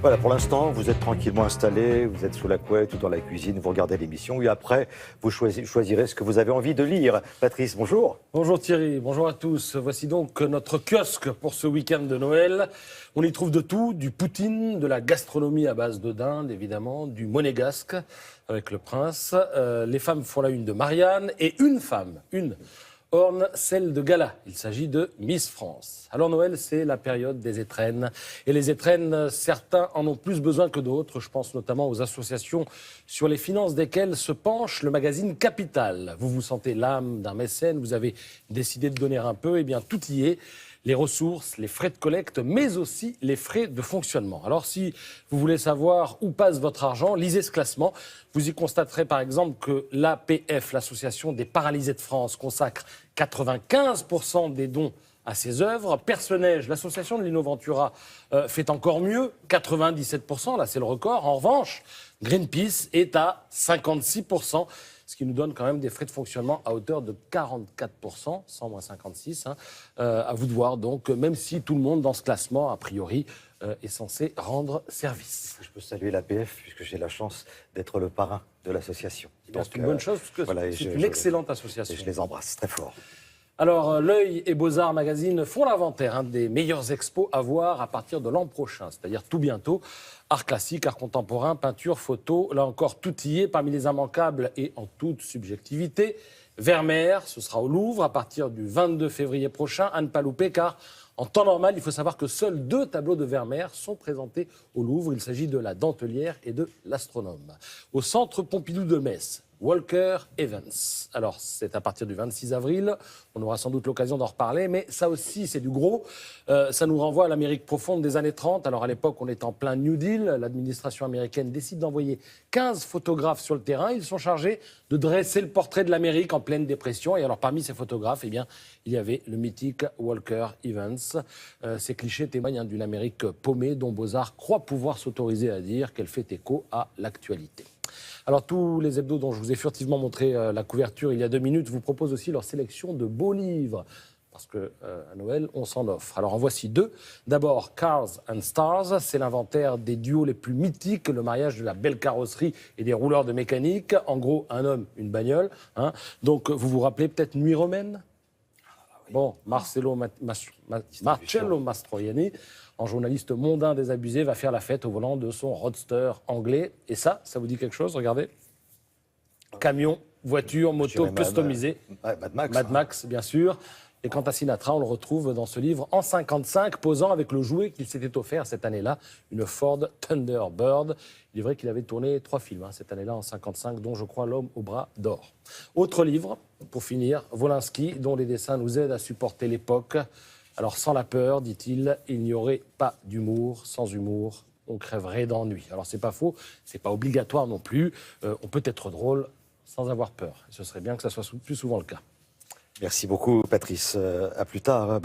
Voilà, pour l'instant, vous êtes tranquillement installé, vous êtes sous la couette ou dans la cuisine, vous regardez l'émission et après, vous choisirez ce que vous avez envie de lire. Patrice, bonjour. Bonjour Thierry, bonjour à tous. Voici donc notre kiosque pour ce week-end de Noël. On y trouve de tout, du poutine, de la gastronomie à base de dinde, évidemment, du monégasque avec le prince. Les femmes font la une de Marianne et une femme, orne celle de gala. Il s'agit de Miss France. Alors Noël, c'est la période des étrennes. Et les étrennes, certains en ont plus besoin que d'autres. Je pense notamment aux associations sur les finances desquelles se penche le magazine Capital. Vous vous sentez l'âme d'un mécène, vous avez décidé de donner un peu, eh bien tout y est. Les ressources, les frais de collecte, mais aussi les frais de fonctionnement. Alors si vous voulez savoir où passe votre argent, lisez ce classement. Vous y constaterez par exemple que l'APF, l'Association des paralysés de France, consacre 95% des dons à ses œuvres. Personnage, l'association de Lino Ventura fait encore mieux, 97%, là c'est le record. En revanche, Greenpeace est à 56%. Ce qui nous donne quand même des frais de fonctionnement à hauteur de 44%, 100 moins 56. À vous de voir, donc, même si tout le monde dans ce classement, a priori, est censé rendre service. Je peux saluer l'APF puisque j'ai la chance d'être le parrain de l'association. C'est une bonne chose, parce que voilà, c'est une excellente association. Et je les embrasse très fort. Alors, L'Œil et Beaux-Arts Magazine font l'inventaire des meilleures expos à voir à partir de l'an prochain, c'est-à-dire tout bientôt. Art classique, art contemporain, peinture, photo, là encore tout y est, parmi les immanquables et en toute subjectivité. Vermeer, ce sera au Louvre à partir du 22 février prochain, à ne pas louper, car en temps normal, il faut savoir que seuls 2 tableaux de Vermeer sont présentés au Louvre. Il s'agit de La Dentelière et de L'Astronome. Au Centre Pompidou de Metz, Walker Evans. Alors, c'est à partir du 26 avril. On aura sans doute l'occasion d'en reparler, mais ça aussi, c'est du gros. Ça nous renvoie à l'Amérique profonde des années 30. Alors, à l'époque, on est en plein New Deal. L'administration américaine décide d'envoyer 15 photographes sur le terrain. Ils sont chargés de dresser le portrait de l'Amérique en pleine dépression. Et alors, parmi ces photographes, eh bien, il y avait le mythique Walker Evans. Ces clichés témoignent d'une Amérique paumée dont Beaux-Arts croit pouvoir s'autoriser à dire qu'elle fait écho à l'actualité. Alors, tous les hebdos dont je vous ai furtivement montré la couverture il y a 2 minutes vous proposent aussi leur sélection de beaux livres. Parce qu'à Noël, on s'en offre. Alors, en voici 2. D'abord, Cars and Stars. C'est l'inventaire des duos les plus mythiques, le mariage de la belle carrosserie et des rouleurs de mécanique. En gros, un homme, une bagnole. Donc, vous vous rappelez peut-être Nuit romaine ? Bon, Marcello Mastroianni, en journaliste mondain désabusé, va faire la fête au volant de son roadster anglais. Et ça vous dit quelque chose ? Regardez. Camion, voiture, moto customisée. Mad Max, bien sûr. Et quant à Sinatra, on le retrouve dans ce livre en 55, posant avec le jouet qu'il s'était offert cette année-là, une Ford Thunderbird. Il est vrai qu'il avait tourné 3 films cette année-là, en 55, dont je crois L'homme au bras d'or. Autre livre, pour finir, Wolinski, dont les dessins nous aident à supporter l'époque. Alors, sans la peur, dit-il, il n'y aurait pas d'humour. Sans humour, on crèverait d'ennui. Alors, c'est pas faux, c'est pas obligatoire non plus. On peut être drôle sans avoir peur. Ce serait bien que ça soit plus souvent le cas. Merci beaucoup, Patrice. À plus tard.